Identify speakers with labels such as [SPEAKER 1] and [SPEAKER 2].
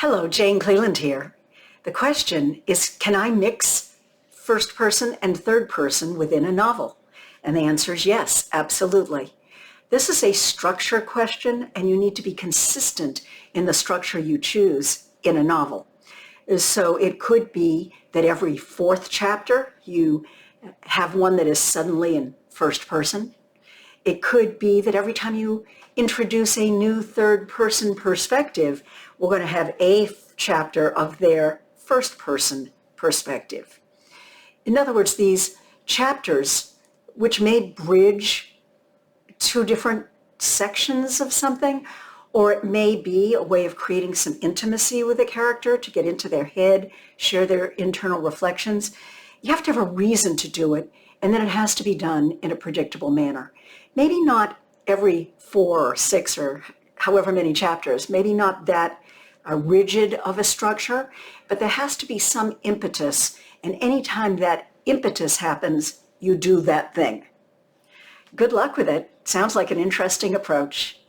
[SPEAKER 1] Hello, Jane Cleland here. The question is, can I mix first person and third person within a novel? And the answer is yes, absolutely. This is a structure question, and you need to be consistent in the structure you choose in a novel. So it could be that every fourth chapter you have one that is suddenly in first person. It could be that every time you introduce a new third person perspective, we're going to have a chapter of their first person perspective. In other words, these chapters, which may bridge two different sections of something, or it may be a way of creating some intimacy with a character to get into their head, share their internal reflections. You have to have a reason to do it, and then it has to be done in a predictable manner. Maybe not every 4 or 6 or however many chapters, maybe not that rigid of a structure, but there has to be some impetus, and anytime that impetus happens, you do that thing. Good luck with it. Sounds like an interesting approach.